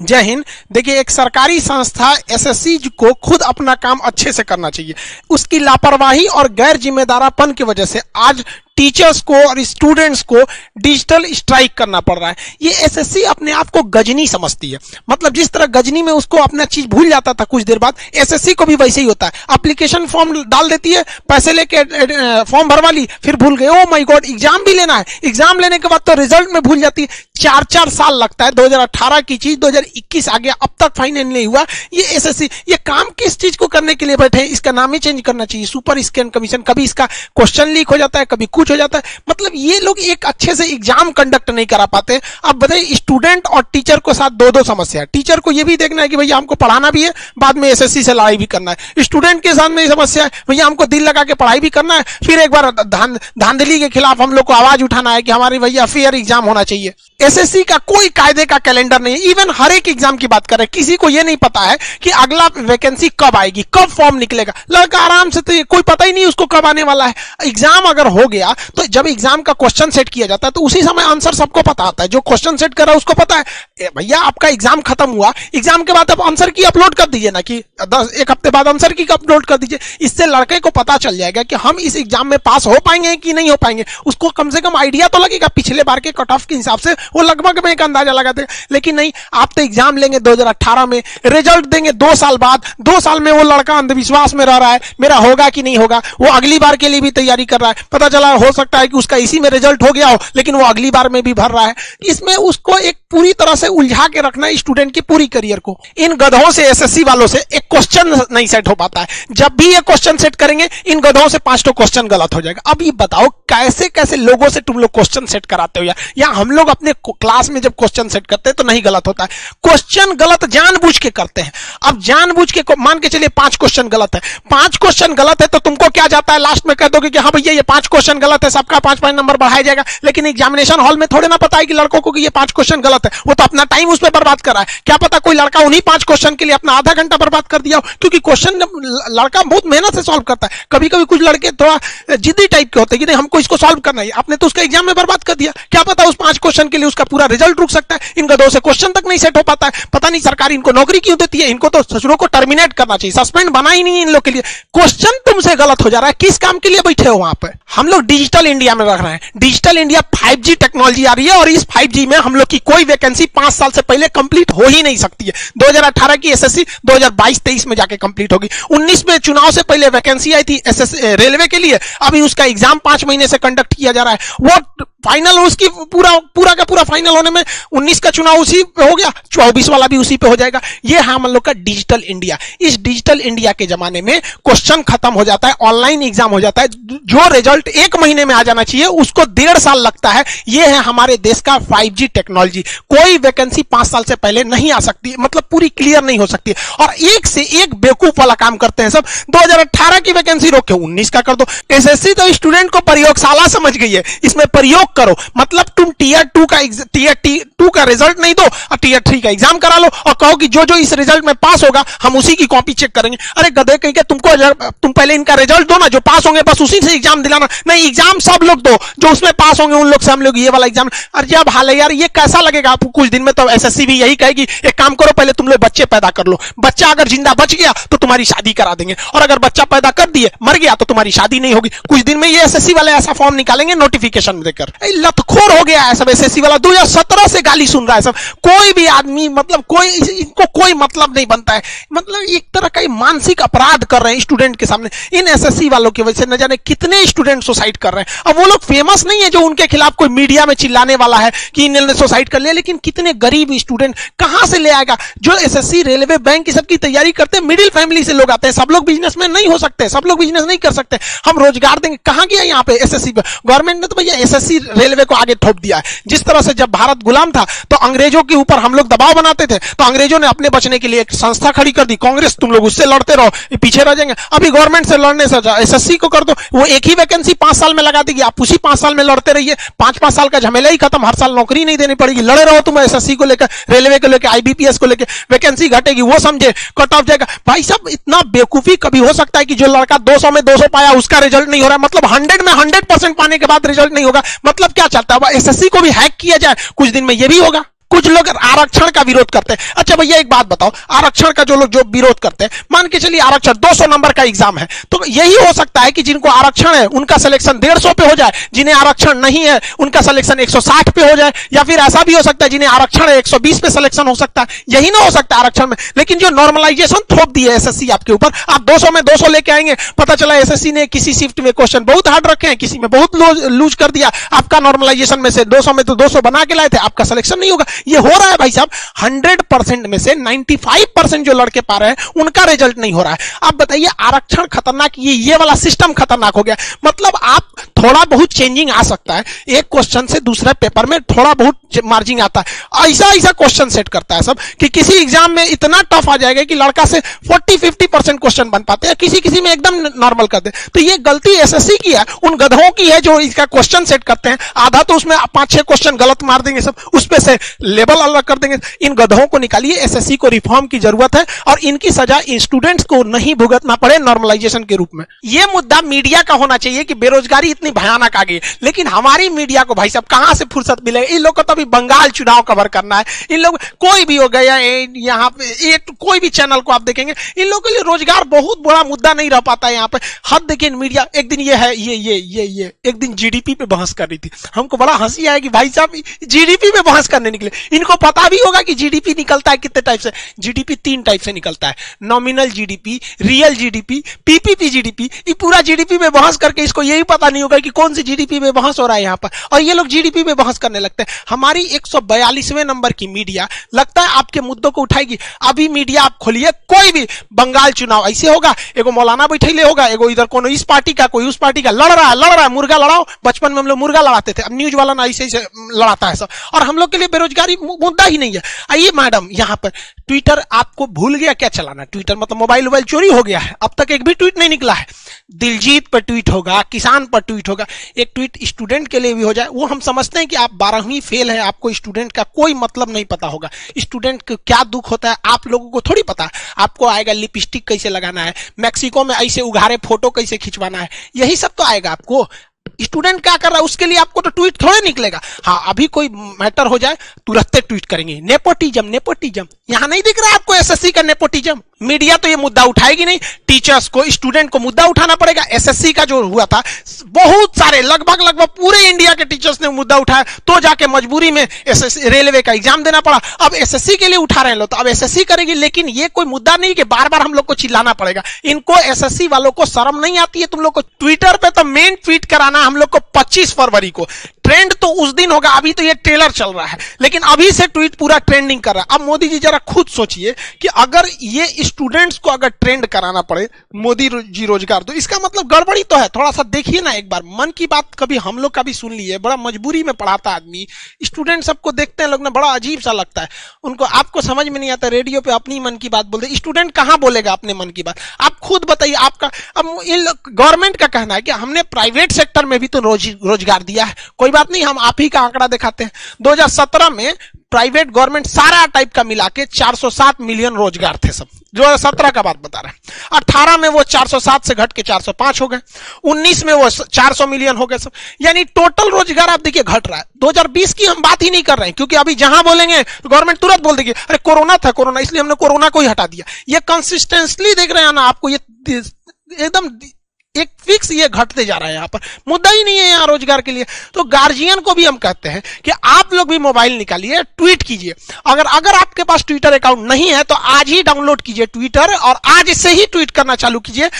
जय हिंद। देखिए, एक सरकारी संस्था एसएससी को खुद अपना काम अच्छे से करना चाहिए। उसकी लापरवाही और गैर जिम्मेदारापन की वजह से आज टीचर्स को और स्टूडेंट्स को डिजिटल स्ट्राइक करना पड़ रहा है। ये एसएससी अपने आप को गजनी समझती है। मतलब जिस तरह गजनी में उसको अपना चीज भूल जाता था कुछ देर बाद, एसएससी को भी वैसे ही होता है। एप्लीकेशन फॉर्म डाल देती है, पैसे लेके फॉर्म भरवा ली, फिर भूल गए, ओ माय गॉड एग्जाम भी लेना है। एग्जाम लेने के बाद तो रिजल्ट में भूल जाती है। 4-4 साल लगता है। 2018 की चीज 2021 आ गया, अब तक फाइनल नहीं हुआ। ये एसएससी ये काम किस चीज को करने के लिए बैठे हैं? इसका नाम ही चेंज करना चाहिए, सुपर स्कैन कमीशन। कभी इसका क्वेश्चन लीक हो जाता है, कभी कुछ हो जाता है। मतलब ये लोग एक अच्छे से एग्जाम कंडक्ट नहीं करा पाते। अब बताइए, स्टूडेंट और टीचर को साथ दो समस्या है। टीचर को ये भी देखना है कि भैया हमको पढ़ाना भी है, बाद में एसएससी से लड़ाई भी करना है। स्टूडेंट के साथ में समस्या है, भैया हमको दिल लगा के पढ़ाई भी करना है, फिर एक बार धांधली के खिलाफ हम लोग को आवाज उठाना है कि हमारी भैया फेयर एग्जाम होना चाहिए। एसएससी का कोई कायदे का कैलेंडर नहीं है। इवन हर एक एग्जाम की बात करें, किसी को यह नहीं पता है कि अगला वैकेंसी कब आएगी, कब फॉर्म निकलेगा। लड़का आराम से, तो ये कोई पता ही नहीं उसको कब आने वाला है। एग्जाम अगर हो गया तो जब एग्जाम का क्वेश्चन सेट किया जाता है तो उसी समय आंसर सबको पता आता है। जो क्वेश्चन सेट कर रहा है उसको पता है भैया आपका एग्जाम खत्म हुआ, एग्जाम के बाद आप आंसर की अपलोड कर दीजिए ना, कि एक हफ्ते बाद आंसर की अपलोड कर दीजिए। इससे लड़के को पता चल जाएगा कि हम इस एग्जाम में पास हो पाएंगे कि नहीं हो पाएंगे। उसको कम से कम आइडिया तो लगेगा। पिछले बार के कट ऑफ के हिसाब से वो लगभग में एक अंदाजा लगा देगा। लेकिन नहीं, आप तो एग्जाम लेंगे 2018 में, रिजल्ट देंगे 2 साल बाद। 2 साल में वो लड़का अंधविश्वास में रह रहा है, मेरा होगा कि नहीं होगा। वो अगली बार के लिए भी तैयारी कर रहा है। पता चला हो सकता है कि उसका इसी में रिजल्ट हो गया हो, लेकिन वो अगली बार में भी भर रहा है। इसमें उसको एक पूरी तरह से उलझा के रखना है स्टूडेंट की पूरी करियर को। इन गधों से, एसएससी वालों से एक क्वेश्चन नहीं सेट हो पाता है। जब भी ये क्वेश्चन सेट करेंगे, इन गधों से 5 क्वेश्चन गलत हो जाएगा। अब ये बताओ कैसे कैसे लोगों से तुम लोग क्वेश्चन सेट कराते हो यार। या हम लोग अपने क्लास में जब क्वेश्चन सेट करते हैं तो नहीं गलत होता है, क्वेश्चन गलत जानबूझ के करते हैं। अब जानबूझ के मान के चलिए 5 क्वेश्चन गलत है, 5 क्वेश्चन गलत है तो तुमको क्या जाता है, लास्ट में कह दोगे कि हाँ भैया ये 5 क्वेश्चन गलत है, सबका 5-5 नंबर बढ़ाया जाएगा। लेकिन एग्जामिनेशन हॉल में थोड़े ना पता है कि लड़कों को कि ये 5 क्वेश्चन गलत है। वो तो अपना टाइम उस पर बर्बाद कर रहा है। क्या पता कोई लड़का उन्हीं 5 क्वेश्चन के लिए अपना आधा घंटा बर्बाद कर दिया हो, क्योंकि क्वेश्चन लड़का बहुत मेहनत से सॉल्व करता है। कभी कभी कुछ लड़के थोड़ा जिद्दी टाइप के होते हैं कि नहीं हमको इसको सॉल्व करना है। आपने तो उसका एग्जाम में बर्बाद कर दिया। क्या पता उस 5 क्वेश्चन के लिए उसका पूरा रिजल्ट रुक सकता है। इन गधों से क्वेश्चन तक नहीं सेट हो पाता है। पता नहीं सरकार इनको नौकरी क्यों देती है। इनको तो ससुरों को टर्मिनेट करना चाहिए, सस्पेंड बना ही नहीं इन लोग के लिए। क्वेश्चन तुमसे गलत हो जा रहा है, किस काम के लिए बैठे हो वहां पर। हम लोग डिजिटल इंडिया में रख रहे हैं। डिजिटल इंडिया 5G टेक्नोलॉजी आ रही है और इस 5G में हम लोग की कोई वैकेंसी 5 साल से पहले कंप्लीट हो ही नहीं सकती है। 2018 की एसएससी 2022-23 में जाके कंप्लीट होगी। 19 में चुनाव से पहले वैकेंसी आई थी रेलवे के लिए, अभी उसका एग्जाम 5 महीने से कंडक्ट किया जा रहा है। वो फाइनल उसकी पूरा का पूरा फाइनल होने में 19 का चुनाव उसी पे हो गया, 24 वाला भी उसी पे हो जाएगा। ये हम लोग का डिजिटल इंडिया। इस डिजिटल इंडिया के जमाने में क्वेश्चन खत्म हो जाता है, ऑनलाइन एग्जाम हो जाता है। जो रिजल्ट 1 महीने में आ जाना चाहिए उसको 1.5 साल लगता है। ये है हमारे देश का 5G टेक्नोलॉजी। कोई वैकेंसी 5 साल से पहले नहीं आ सकती, मतलब पूरी क्लियर नहीं हो सकती। और एक से एक बेवकूफ वाला काम करते हैं सब। 2018 की वैकेंसी रोक के 19 का कर दो। एसएससी तो स्टूडेंट को प्रयोगशाला समझ गई है। इसमें प्रयोग करो, मतलब तुम टीयर 2 का रिजल्ट नहीं दो और टीयर 3 का एग्जाम करा लो और कहो कि जो जो इस रिजल्ट में पास होगा हम उसी की कॉपी चेक करेंगे। अरे गधे कहीं के, तुम पहले इनका रिजल्ट दो ना, जो पास होंगे बस उसी से एग्जाम दिलाना। नहीं, एग्जाम सब लोग दो, जो उसमें पास होंगे उन लोग से हम लोग ये वाला एग्जाम। अरे जब हाल है यार, ये कैसा लगेगा आपको। कुछ दिन में तो एसएससी भी यही कहेगी, एक काम करो पहले तुम लोग बच्चे पैदा कर लो। बच्चा अगर जिंदा बच गया तो तुम्हारी शादी करा देंगे, और अगर बच्चा पैदा कर दिए मर गया तो तुम्हारी शादी नहीं होगी। कुछ दिन में ये एसएससी वाले ऐसा फॉर्म निकालेंगे नोटिफिकेशन देकर। लतखोर हो गया है सब एसएससी वाला। 2017 से गाली सुन रहा है सब। कोई भी आदमी, मतलब इनको कोई मतलब नहीं बनता है। मतलब एक तरह का मानसिक अपराध कर रहे हैं स्टूडेंट के सामने। इन एसएससी वालों की वजह से न जाने कितने स्टूडेंट सुसाइड कर रहे हैं। अब वो लोग फेमस नहीं है जो उनके खिलाफ कोई मीडिया में चिल्लाने वाला है कि इन्होंने सुसाइड कर लिया, लेकिन कितने गरीब स्टूडेंट कहां से ले आएगा। जो एसएससी, रेलवे, बैंक की सबकी तैयारी करते हैं, मिडिल फैमिली से लोग आते हैं। सब लोग बिजनेसमैन नहीं हो सकते, सब लोग बिजनेस नहीं कर सकते। हम रोजगार देंगे, कहां गया यहाँ पे एसएससी पे। गवर्नमेंट ने तो भैया एसएससी रेलवे को आगे थोप दिया है। जिस तरह से जब भारत गुलाम था तो अंग्रेजों के ऊपर हम लोग दबाव बनाते थे, तो अंग्रेजों ने अपने बचने के लिए एक संस्था खड़ी कर दी, कांग्रेस। तुम लोग उससे लड़ते रहो, पीछे रह जाएंगे। अभी गवर्नमेंट से लड़ने से एसएससी को कर दो, वो एक ही वैकेंसी 5 साल में लगा देगी। आप उसी 5 साल में लड़ते रहिए, 5-5 साल का झमेला ही खत्म। हर साल नौकरी नहीं देनी पड़ेगी, लड़े रहो तुम एसएससी को लेकर, रेलवे को लेकर, आईबीपीएस को लेकर। वैकेंसी घटेगी, वो समझे, कट ऑफ जाएगा। भाई साहब, इतना बेवकूफी कभी हो सकता है कि जो लड़का 200 में 200 पाया उसका रिजल्ट नहीं हो रहा, मतलब 100 में 100% पाने के बाद रिजल्ट नहीं होगा। मतलब क्या चलता है, एसएससी को भी हैक किया जाए, कुछ दिन में ये भी होगा। कुछ लोग आरक्षण का विरोध करते हैं। अच्छा भैया एक बात बताओ, आरक्षण का जो लोग जो विरोध करते हैं, मान के चलिए आरक्षण 200 नंबर का एग्जाम है, तो यही हो सकता है कि जिनको आरक्षण है उनका सिलेक्शन 150 पे हो जाए, जिन्हें आरक्षण नहीं है उनका सिलेक्शन 160 पे हो जाए, या फिर ऐसा भी हो सकता है जिन्हें आरक्षण है 120 पे सिलेक्शन हो सकता है। यही ना हो सकता है आरक्षण में। लेकिन जो नॉर्मलाइजेशन थोप दी है एसएससी आपके ऊपर, आप 200 में 200 लेके आएंगे, पता चला एसएससी ने किसी शिफ्ट में क्वेश्चन बहुत हार्ड रखे हैं, किसी में बहुत लूज कर दिया, आपका नॉर्मलाइजेशन में से 200 में तो 200 बना के लाए थे, आपका सिलेक्शन नहीं होगा। ये हो रहा है भाई साहब, 100% में से 95% जो लड़के पा रहे हैं उनका रिजल्ट नहीं हो रहा है। आप बताइए आरक्षण खतरनाक, ये वाला सिस्टम खतरनाक हो गया। मतलब आप थोड़ा बहुत चेंजिंग आ सकता है, एक क्वेश्चन से दूसरे पेपर में थोड़ा बहुत मार्जिन आता है, ऐसा क्वेश्चन सेट करता है सब कि किसी एग्जाम में इतना टफ आ जाएगा कि लड़का से 40-50% क्वेश्चन बन पाते हैं, किसी में एकदम नॉर्मल करते हैं। तो ये गलती एसएससी की है, उन गधों की है जो इसका क्वेश्चन सेट करते हैं। आधा तो उसमें 5-6 क्वेश्चन गलत मार देंगे सब, उस पे से लेवल अलग कर देंगे। इन गधों को निकालिए, एसएससी को रिफॉर्म की जरूरत है और इनकी सजा स्टूडेंट्स को नहीं भुगतना पड़े नॉर्मलाइजेशन के रूप में। यह मुद्दा मीडिया का होना चाहिए कि बेरोजगारी इतनी भयानक आ गई, लेकिन हमारी मीडिया को भाई साहब कहां से फुर्सत मिलेगा? इन लोग को तो अभी बंगाल चुनाव कवर करना है। इन लोग कोई भी हो गया यहाँ पे, कोई भी चैनल को आप देखेंगे, इन लोगों के लिए रोजगार बहुत बड़ा मुद्दा नहीं रह पाता है यहाँ पे। हद देखिए मीडिया, एक दिन ये है ये एक दिन जीडीपी पे बहस कर रही थी, हमको बड़ा हंसी आया कि भाई साहब जीडीपी पे बहस करने निकले। इनको पता भी होगा कि जीडीपी निकलता है कितने टाइप से। जीडीपी 3 टाइप से निकलता है, nominal GDP, real GDP, PPP GDP. ये पूरा जीडीपी में बहस करके इसको यही पता नहीं होगा कि कौन सी जीडीपी में बहस हो रहा है यहाँ पर, और ये लोग जीडीपी में बहस करने लगते हैं। हमारी 142वें नंबर की मीडिया लगता है आपके मुद्दों को उठाएगी। अभी मीडिया आप खोलिए, कोई भी बंगाल चुनाव ऐसे होगा, एगो मौलाना बैठे होगा, एगो इधर कोनो इस पार्टी का कोई उस पार्टी का, लड़ रहा है, मुर्गा लड़ाओ। बचपन में हम लोग मुर्गा लड़ाते थे, अब न्यूज वाला ना ऐसे लड़ाता है सब, और हम लोग के लिए बेरोजगारी मुद्दा ही नहीं है। आइए मैडम, यहाँ पर ट्विटर आपको भूल गया क्या चलाना? ट्विटर मतलब मोबाइल चोरी हो गया है, अब तक एक भी ट्वीट नहीं निकला है। दिलजीत पर ट्वीट होगा, किसान पर ट्वीट होगा, एक ट्वीट स्टूडेंट के लिए भी हो जाए। वो हम समझते हैं कि आप 12वीं फेल है, आपको स्टूडेंट का कोई मतलब नहीं पता होगा, स्टूडेंट को क्या दुख होता है आप लोगों को थोड़ी पता। आपको आएगा लिपस्टिक कैसे लगाना है, मैक्सिको में ऐसे उघारे फोटो कैसे खिंचवाना है, यही सब तो आएगा आपको। स्टूडेंट क्या कर रहा है उसके लिए आपको तो ट्वीट थोड़े निकलेगा। हाँ, अभी कोई मैटर हो जाए तुरंत ट्वीट करेंगे, नेपोटिज्म। यहां नहीं दिख रहा आपको एसएससी का नेपोटिज्म? मीडिया तो ये मुद्दा उठाएगी नहीं, टीचर्स को, स्टूडेंट को मुद्दा उठाना पड़ेगा। एसएससी का जो हुआ था, बहुत सारे लगभग पूरे इंडिया के टीचर्स ने मुद्दा उठाया, तो जाके मजबूरी में एसएससी रेलवे का एग्जाम देना पड़ा। अब एसएससी के लिए उठा रहे हैं लोग, तो अब एसएससी करेगी। लेकिन ये कोई मुद्दा नहीं कि बार बार हम लोग को चिल्लाना पड़ेगा। इनको एसएससी वालों को शर्म नहीं आती है तुम लोग को? ट्विटर पे तो मेन ट्वीट कराना हम लोग को 25 फरवरी को, ट्रेंड तो उस दिन होगा, अभी तो ये ट्रेलर चल रहा है, लेकिन अभी से ट्वीट पूरा ट्रेंडिंग कर रहा है। अब मोदी जी जरा खुद सोचिए कि अगर ये स्टूडेंट्स को अगर ट्रेंड कराना पड़े मोदी जी रोजगार, तो इसका मतलब गड़बड़ी तो है। थोड़ा सा देखिए ना एक बार, मन की बात कभी हम लोग का भी सुन लिए, बड़ा मजबूरी में पढ़ाता आदमी, स्टूडेंट सबको देखते हैं लोग ना, बड़ा अजीब सा लगता है उनको। आपको समझ में नहीं आता, रेडियो पे अपनी मन की बात बोलते, स्टूडेंट कहां बोलेगा अपने मन की बात? आप खुद बताइए आपका। अब गवर्नमेंट का कहना है कि हमने प्राइवेट सेक्टर में भी तो रोजगार दिया है। कोई बात नहीं, हम आप ही का आंकड़ा दिखाते हैं। 2017 में प्राइवेट गवर्नमेंट सारा टाइप का मिला के 407 मिलियन रोजगार थे सब। 2017 का बात बता रहे हैं। 18 में वो 407 से घट के 405 हो गए, 19 में वो 400 मिलियन हो गए सब। यानी टोटल रोजगार आप देखिए घट रहा है। 2020 की हम बात ही नहीं कर रहे हैं, क्योंकि अभी जहां बोलेंगे गवर्नमेंट तुरंत बोल देगी अरे कोरोना था, कोरोना, इसलिए हमने कोरोना को ही हटा दिया। ये कंसिस्टेंटली देख रहे हैं ना आपको, ये एकदम एक फिक्स ये घटते जा रहा है। यहाँ पर मुद्दा ही नहीं है यहाँ रोजगार के लिए। तो गार्जियन को भी हम कहते हैं कि आप लोग भी मोबाइल निकालिए, ट्वीट कीजिए। अगर आपके पास ट्विटर अकाउंट नहीं है तो आज ही डाउनलोड कीजिए ट्विटर, और आज से ही ट्वीट करना चालू कीजिए,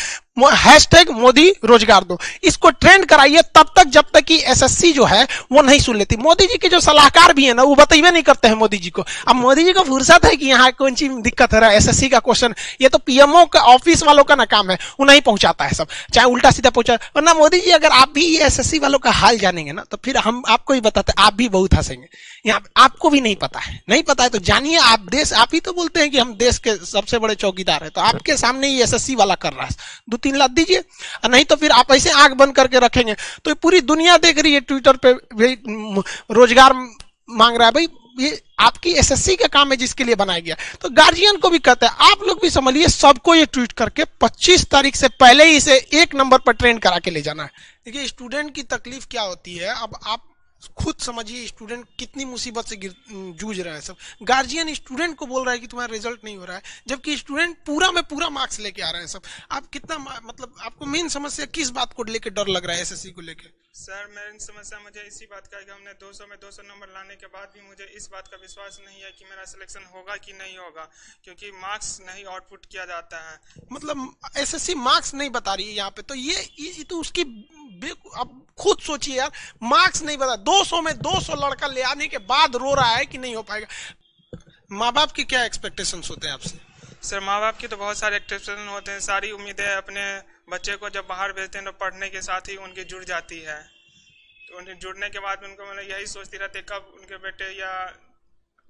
हैशटैग मोदी रोजगार दो। इसको ट्रेंड कराइए तब तक जब तक कि एसएससी जो है वो नहीं सुन लेती। मोदी जी के जो सलाहकार भी है ना, वो बताइए नहीं करते हैं मोदी जी को। अब मोदी जी को फुर्सत है कि यहाँ कौन सी दिक्कत है, एसएससी का क्वेश्चन, ये तो पीएमओ का ऑफिस वालों का ना काम है, वो नहीं पहुंचाता है सब, चाहे उल्टा सीधा पहुंचा। वरना मोदी जी अगर आप भी एसएससी वालों का हाल जानेंगे ना, तो फिर हम आपको ही बताते, आप भी बहुत हंसेंगे। यहाँ आपको भी नहीं पता है तो जानिए। आप ही तो बोलते हैं कि हम देश के सबसे बड़े चौकीदार हैं, तो आपके सामने ही एसएससी वाला कर रहा है। 2-3 लाख दीजिए, नहीं तो फिर आप ऐसे आंख बंद करके रखेंगे तो पूरी दुनिया देख रही है ट्विटर पे रोजगार मांग रहा है। भाई ये आपकी एसएससी का काम है जिसके लिए बनाया गया। तो गार्जियन को भी कहते हैं आप लोग भी समझिए, सबको ये ट्वीट करके 25 तारीख से पहले ही इसे 1 नंबर पर ट्रेंड करा के ले जाना है। देखिए स्टूडेंट की तकलीफ क्या होती है। अब आप खुद समझिए स्टूडेंट कितनी मुसीबत से जूझ रहा है। सब गार्जियन स्टूडेंट को बोल रहा है कि तुम्हारा रिजल्ट नहीं हो रहा है, जबकि स्टूडेंट पूरा में पूरा मार्क्स लेके आ रहे हैं। सब आप कितना मतलब आपको मेन समस्या किस बात को लेके डर लग रहा है एसएससी को लेके? सर मेरी समस्या मुझे इसी बात का है कि हमने 200 में 200 नंबर लाने के बाद भी मुझे इस बात का विश्वास नहीं है कि मेरा सिलेक्शन होगा कि नहीं होगा, क्योंकि मार्क्स नहीं आउटपुट किया जाता है। मतलब एसएससी मार्क्स नहीं बता रही है यहाँ पे, तो ये तो उसकी अब खुद सोचिए यार, मार्क्स नहीं बता, 200 में 200 लड़का ले आने के बाद रो रहा है कि नहीं हो पाएगा। माँ बाप के क्या एक्सपेक्टेशंस होते हैं आपसे? सर माँ बाप की तो बहुत सारे एक्सपेक्टेशन होते हैं, सारी उम्मीदें अपने बच्चे को जब बाहर भेजते हैं तो पढ़ने के साथ ही उनकी जुड़ जाती है। तो उन्हें जुड़ने के बाद उनको मतलब यही सोचती रहती है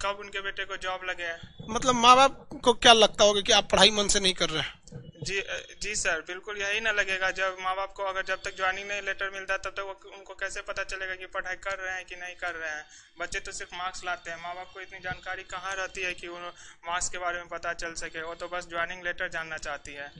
कब उनके बेटे को जॉब लगे। मतलब माँ बाप को क्या लगता होगा कि आप पढ़ाई मन से नहीं कर रहे हैं? जी सर, बिल्कुल यही ना लगेगा। जब माँ बाप को अगर जब तक ज्वाइनिंग नहीं लेटर मिलता तब तक उनको कैसे पता चलेगा कि पढ़ाई कर रहे हैं कि नहीं कर रहे हैं। बच्चे तो सिर्फ मार्क्स लाते हैं, माँ बाप को इतनी जानकारी कहाँ रहती है कि उन मार्क्स के बारे में पता चल सके। वो तो बस ज्वाइनिंग लेटर जानना चाहती है।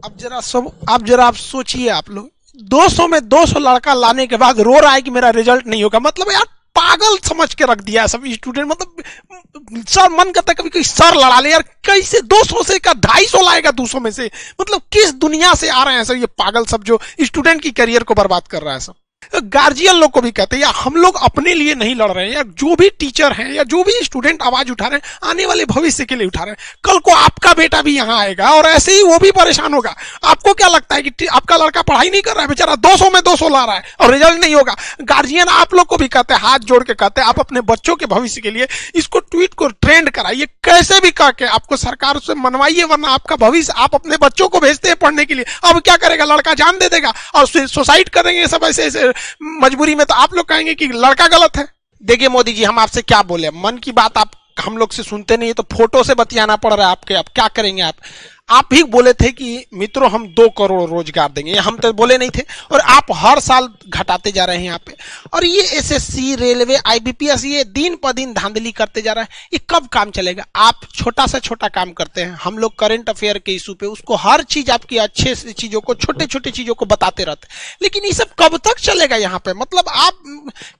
अब जरा आप सोचिए, आप लोग 200 में 200 लड़का लाने के बाद रो रहा है कि मेरा रिजल्ट नहीं होगा। मतलब यार पागल समझ के रख दिया है सब स्टूडेंट। मतलब सर मन करता है कभी कोई सर लड़ा ले यार, कैसे 200 से का 250 लाएगा 200 में से? मतलब किस दुनिया से आ रहे हैं सर ये पागल सब जो स्टूडेंट की करियर को बर्बाद कर रहा है सब। गार्जियन लोग को भी कहते हैं यार हम लोग अपने लिए नहीं लड़ रहे हैं यार, जो भी टीचर हैं या जो भी स्टूडेंट आवाज उठा रहे हैं आने वाले भविष्य के लिए उठा रहे हैं। कल को आपका बेटा भी यहाँ आएगा और ऐसे ही वो भी परेशान होगा। आपको क्या लगता है कि आपका लड़का पढ़ाई नहीं कर रहा है, बेचारा 200 में 200 ला रहा है और रिजल्ट नहीं होगा? गार्जियन आप लोग को भी कहते हैं, हाथ जोड़ के कहते हैं आप अपने बच्चों के भविष्य के लिए इसको ट्वीट को ट्रेंड कराइए, कैसे भी करके आपको सरकार से मनवाइए, वरना आपका भविष्य आप अपने बच्चों को भेजते हैं पढ़ने के लिए। अब क्या करेगा, लड़का जान दे देगा और सुसाइड करेंगे सब ऐसे मजबूरी में। तो आप लोग कहेंगे कि लड़का गलत है। देखिए मोदी जी, हम आपसे क्या बोले, मन की बात आप हम लोग से सुनते नहीं है तो फोटो से बतियाना पड़ रहा है आपके। अब क्या करेंगे आप ही बोले थे कि मित्रों हम 2 करोड़ रोजगार देंगे, हम तो बोले नहीं थे और आप हर साल घटाते जा रहे हैं यहाँ पे। और ये एसएससी, रेलवे, आईबीपीएस ये दिन पर दिन धांधली करते जा रहा है, ये कब काम चलेगा? आप छोटा से छोटा काम करते हैं, हम लोग करंट अफेयर के इशू पे उसको हर चीज आपकी अच्छे से चीजों को, छोटे छोटे चीजों को बताते रहते हैं, लेकिन ये सब कब तक चलेगा यहाँ पे? मतलब आप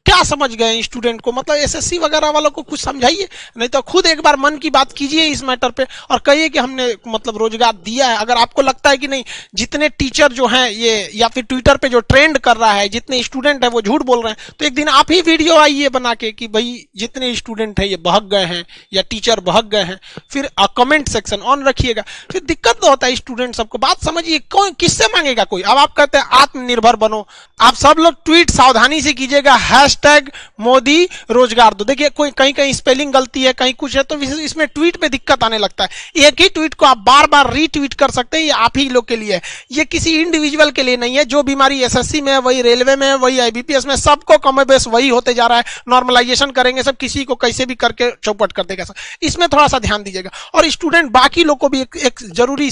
क्या समझ गए स्टूडेंट को? मतलब एसएससी वगैरह वालों को कुछ समझाइए, नहीं तो खुद एक बार मन की बात कीजिए इस मैटर पे और कहिए कि हमने मतलब रोजगार दिया है। अगर आपको लगता है कि नहीं जितने टीचर जो हैं ये या फिर ट्विटर पे जो ट्रेंड कर रहा है जितने स्टूडेंट है वो झूठ बोल रहे हैं, तो एक दिन आप ही वीडियो आइए बना के कि भाई जितने स्टूडेंट है ये बहक गए हैं या टीचर बहक गए हैं, फिर कमेंट सेक्शन ऑन रखिएगा। फिर दिक्कत तो होता है स्टूडेंट सबको। बात समझिए, कौन किससे मांगेगा कोई? अब आप कहते हैं आत्मनिर्भर बनो, आप सब लोग ट्वीट सावधानी से कीजिएगा, हैशटैग मोदी रोजगार दो। देखिए कोई कहीं कहीं स्पेलिंग गलती है, कहीं कुछ है, तो इसमें ट्वीट में दिक्कत आने लगता है। एक ही ट्वीट को आप बार बार रीट्वीट कर सकते हैं, ये आप ही लोग के लिए है, ये किसी इंडिविजुअल के लिए नहीं है। जो बीमारी एसएससी में है वही रेलवे में है, वही आईबीपीएस में, सबको कम बेस वही होते जा रहा है। नॉर्मलाइजेशन करेंगे सब, किसी को कैसे भी करके चौपट कर देगा सब। इसमें थोड़ा सा ध्यान दीजिएगा। और स्टूडेंट बाकी लोग को भी एक जरूरी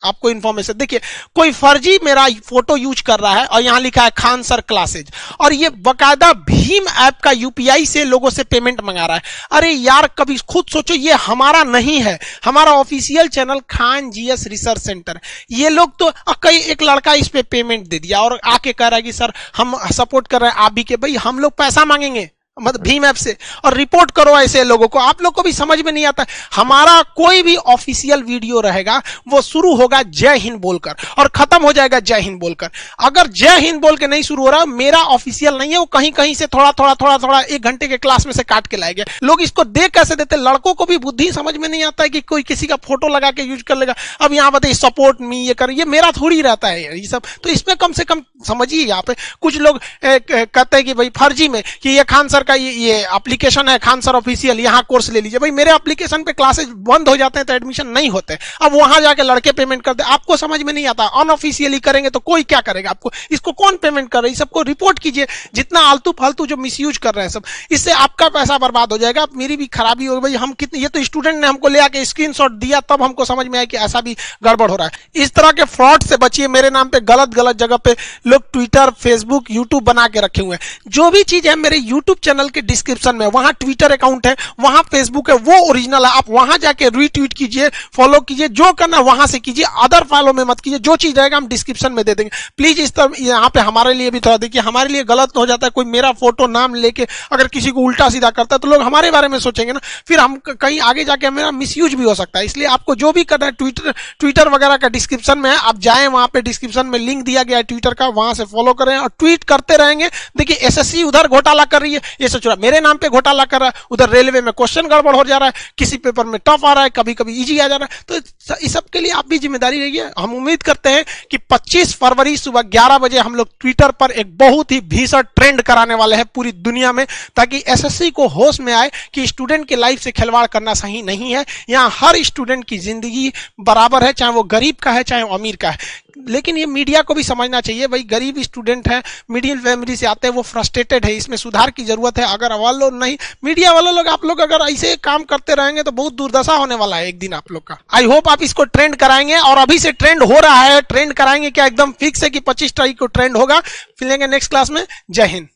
आपको इन्फॉर्मेशन, देखिए कोई फर्जी मेरा फोटो यूज कर रहा है और यहां लिखा है खान सर क्लासेज, और ये बकायदा भीम ऐप का यूपीआई से लोगों से पेमेंट मंगा रहा है। अरे यार कभी खुद सोचो, ये हमारा नहीं है, हमारा official channel Khan GS research centre. ये लोग तो कई एक लड़का इस पे पेमेंट दे दिया और आके कह रहा है कि सर हम सपोर्ट कर रहे हैं आप भी के। भाई हम लोग पैसा मांगेंगे मतलब भीम ऐप से और रिपोर्ट करो ऐसे लोगों को? आप लोग को भी समझ में नहीं आता। हमारा कोई भी ऑफिशियल वीडियो रहेगा वो शुरू होगा जय हिंद बोलकर और खत्म हो जाएगा जय हिंद बोलकर। अगर जय हिंद बोल के नहीं शुरू हो रहा, मेरा ऑफिशियल नहीं है, वो कहीं कहीं से थोड़ा थोड़ा 1 घंटे के क्लास में से काट के लाएंगे। लोग इसको देख कैसे देते? लड़कों को भी बुद्धि समझ में नहीं आता है कि कोई किसी का फोटो लगा के यूज कर लेगा। अब यहाँ बताइए सपोर्ट मी ये कर, ये मेरा थोड़ी रहता है ये सब। तो इसमें कम से कम समझिए। यहाँ पे कुछ लोग कहते हैं कि भाई फर्जी में कि ये खान सर का ये एप्लीकेशन है खान सर ऑफिशियल, यहाँ कोर्स ले लीजिए। भाई मेरे एप्लीकेशन पे क्लासेस बंद हो जाते हैं तो एडमिशन नहीं होते, अब वहां जाके लड़के पेमेंट करते। आपको समझ में नहीं आता, अनऑफिशियली करेंगे तो कोई क्या करेगा आपको? इसको कौन पेमेंट कर रहा है? सबको रिपोर्ट कीजिए, जितना आलतू फालतू जो मिसयूज कर रहे हैं सब, इससे आपका पैसा बर्बाद हो जाएगा, मेरी भी खराबी होगी। भाई हम कितने, ये तो स्टूडेंट ने हमको ले आके स्क्रीनशॉट दिया तब हमको समझ में आया कि ऐसा भी गड़बड़ हो रहा है। इस तरह के फ्रॉड से बचिए। मेरे नाम पे गलत जगह पे लोग ट्विटर, फेसबुक, यूट्यूब बना के रखे हुए हैं। जो भी चीज है मेरे यूट्यूब चैनल चैनल के डिस्क्रिप्शन में, वहां ट्विटर अकाउंट है, वहां फेसबुक है, वो ओरिजिनल है। आप वहां जाके रीट्वीट कीजिए, फॉलो कीजिए, जो करना वहां से कीजिए, अदर फॉलो में मत कीजिए। जो चीज रहेगा हम डिस्क्रिप्शन में दे देंगे। प्लीज इस तरह यहाँ पे हमारे लिए भी थोड़ा देखिए, हमारे लिए गलत हो जाता है, कोई मेरा फोटो नाम लेके अगर किसी को उल्टा सीधा करता है तो लोग हमारे बारे में सोचेंगे ना, फिर हम कहीं आगे जाके मेरा मिसयूज भी हो सकता है। इसलिए आपको जो भी करना है ट्विटर वगैरह का डिस्क्रिप्शन में है, आप जाएं, वहां पे डिस्क्रिप्शन में लिंक दिया गया है ट्विटर का, वहां से फॉलो करें और ट्वीट करते रहेंगे। देखिए एसएससी उधर घोटाला कर रही है, ये सोच रहा मेरे नाम पे घोटाला कर रहा है, उधर रेलवे में क्वेश्चन गड़बड़ हो जा रहा है, किसी पेपर में टफ आ रहा है, कभी कभी इजी आ जा रहा है। तो इस सब के लिए आप भी जिम्मेदारी रहिए। हम उम्मीद करते हैं कि 25 फरवरी सुबह 11 बजे हम लोग ट्विटर पर एक बहुत ही भीषण ट्रेंड कराने वाले हैं पूरी दुनिया में, ताकि एसएससी को होश में आए कि स्टूडेंट के लाइफ से खिलवाड़ करना सही नहीं है। यहाँ हर स्टूडेंट की जिंदगी बराबर है, चाहे वो गरीब का है चाहे वो अमीर का है। लेकिन ये मीडिया को भी समझना चाहिए, भाई गरीब स्टूडेंट है, मिडिल फैमिली से आते हैं, वो फ्रस्ट्रेटेड है, इसमें सुधार की जरूरत है। अगर वाले लोग नहीं, मीडिया वाले लोग, आप लोग अगर ऐसे काम करते रहेंगे तो बहुत दुर्दशा होने वाला है एक दिन आप लोग का। आई होप आप इसको ट्रेंड कराएंगे, और अभी से ट्रेंड हो रहा है। ट्रेंड कराएंगे क्या, एकदम फिक्स है कि 25 तारीख को ट्रेंड होगा। मिलेंगे नेक्स्ट क्लास में। जय हिंद।